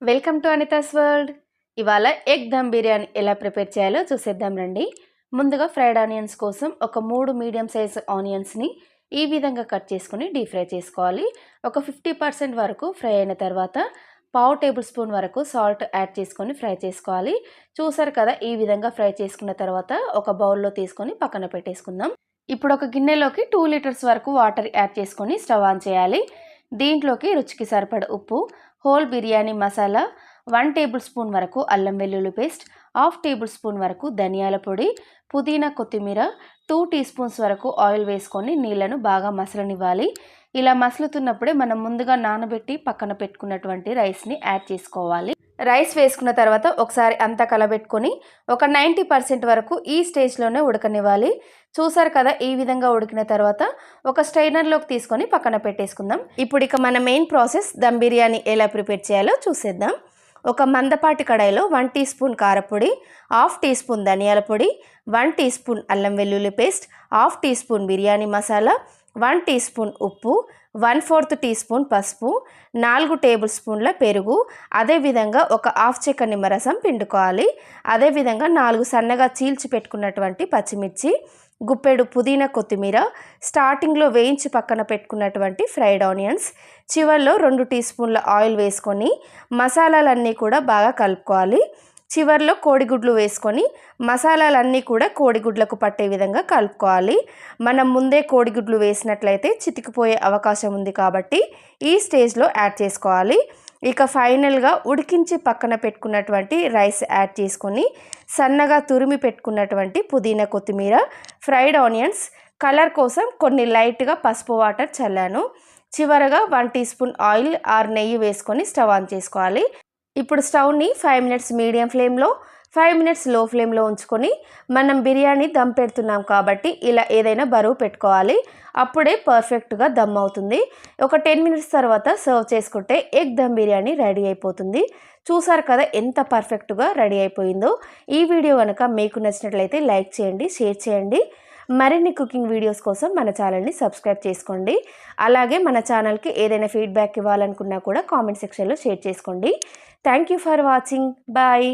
Welcome to Anita's world. ఇవాళ egg dum biryani ఎలా prepare చేయాలో చూసేద్దాం రండి. ముందుగా ఫ్రైడ్ ఆనియన్స్ కోసం ఒక 3 మీడియం సైజ్ ఆనియన్స్ని ఈ విధంగా కట్ చేసుకుని డీప్ ఫ్రై చేసుకోవాలి. ఒక 50% వరకు ఫ్రై అయిన తర్వాత పావు టేబుల్ స్పూన్ వరకు సాల్ట్ యాడ్ చేసుకొని ఫ్రై చేసుకోవాలి. చూసారు కదా, ఈ విధంగా ఫ్రై చేసుకున్న తర్వాత ఒక బౌల్లో తీసుకొని పక్కన పెట్టేసుకుందాం. ఇప్పుడు ఒక గిన్నెలోకి 2 లీటర్స్ వరకు వాటర్ యాడ్ చేసుకొని స్టవ్ ఆన్ చేయాలి. దీంట్లోకి రుచికి సరిపడ ఉప్పు, whole biryani masala, 1 table spoon వరకు అల్లం వెల్లుల్లి పేస్ట్, హాఫ్ టేబుల్ స్పూన్ వరకు ధనియాల పొడి, పుదీనా కొత్తిమీర, 2 టీ స్పూన్స్ వరకు ఆయిల్ వేసుకొని నీళ్లను బాగా మసలనివ్వాలి. ఇలా మసలుతున్నప్పుడే మనం ముందుగా నానబెట్టి పక్కన పెట్టుకున్నటువంటి రైస్ని యాడ్ చేసుకోవాలి. రైస్ వేసుకున్న తర్వాత ఒకసారి అంతా కలబెట్టుకొని ఒక 90% వరకు ఈ స్టేజ్లోనే ఉడకనివ్వాలి. చూసారు కదా, ఈ విధంగా ఉడికిన తర్వాత ఒక స్ట్రైనర్లోకి తీసుకొని పక్కన పెట్టేసుకుందాం. ఇప్పుడు ఇక మన మెయిన్ ప్రాసెస్ దమ్ బిర్యానీ ఎలా ప్రిపేర్ చేయాలో చూసేద్దాం. ఒక మందపాటి కడాయిలో 1 టీ స్పూన్ కారపొడి, హాఫ్ టీ స్పూన్ ధనియాల పొడి, 1 టీ స్పూన్ అల్లం వెల్లుల్లి paste, half teaspoon biryani masala, 1 teaspoon ఉప్పు, 1/4 టీ స్పూన్ పసుపు, 4 టేబుల్ స్పూన్ల పెరుగు, అదేవిధంగా ఒక హాఫ్ చెక్క నిమ్మరసం పిండుకోవాలి. అదేవిధంగా 4 సన్నగా చీల్చి పెట్టుకున్నటువంటి పచ్చిమిర్చి, గుప్పెడు పుదీనా కొత్తిమీర, స్టార్టింగ్లో వేయించి పక్కన పెట్టుకున్నటువంటి ఫ్రైడ్ ఆనియన్స్, చివర్లో 2 టీ స్పూన్ల ఆయిల్ వేసుకొని మసాలాలన్నీ కూడా బాగా కలుపుకోవాలి. చివర్లో కోడిగుడ్లు వేసుకొని మసాలాలన్నీ కూడా కోడిగుడ్లకు పట్టే విధంగా కలుపుకోవాలి. మనం ముందే కోడిగుడ్లు వేసినట్లయితే చితికిపోయే అవకాశం ఉంది కాబట్టి ఈ స్టేజ్లో యాడ్ చేసుకోవాలి. ఇక ఫైనల్గా ఉడికించి పక్కన పెట్టుకున్నటువంటి రైస్ యాడ్ చేసుకొని సన్నగా తురిమి పెట్టుకున్నటువంటి పుదీనా కొత్తిమీర, ఫ్రైడ్ ఆనియన్స్, కలర్ కోసం కొన్ని లైట్గా పసుపు వాటర్ చల్లాను. చివరగా 1 టీ స్పూన్ ఆయిల్ ఆర్ నెయ్యి వేసుకొని స్టవ్ ఆన్ చేసుకోవాలి. ఇప్పుడు స్టవ్ని 5 మినిట్స్ మీడియం ఫ్లేమ్లో, 5 మినిట్స్ లో ఫ్లేమ్లో ఉంచుకొని మనం బిర్యానీ దమ్ పెడుతున్నాం కాబట్టి ఇలా ఏదైనా బరువు పెట్టుకోవాలి. అప్పుడే పర్ఫెక్ట్గా దమ్ అవుతుంది. ఒక 10 మినిట్స్ తర్వాత సర్వ్ చేసుకుంటే ఎగ్ దమ్ బిర్యానీ రెడీ అయిపోతుంది. చూసారు కదా ఎంత పర్ఫెక్ట్గా రెడీ అయిపోయిందో. ఈ వీడియో కనుక మీకు నచ్చినట్లయితే లైక్ చేయండి, షేర్ చేయండి. మరిన్ని కుకింగ్ వీడియోస్ కోసం మన ఛానల్ని సబ్స్క్రైబ్ చేసుకోండి. అలాగే మన ఛానల్కి ఏదైనా ఫీడ్బ్యాక్ ఇవ్వాలనుకున్నా కూడా కామెంట్ సెక్షన్లో షేర్ చేసుకోండి. Thank you for watching. Bye.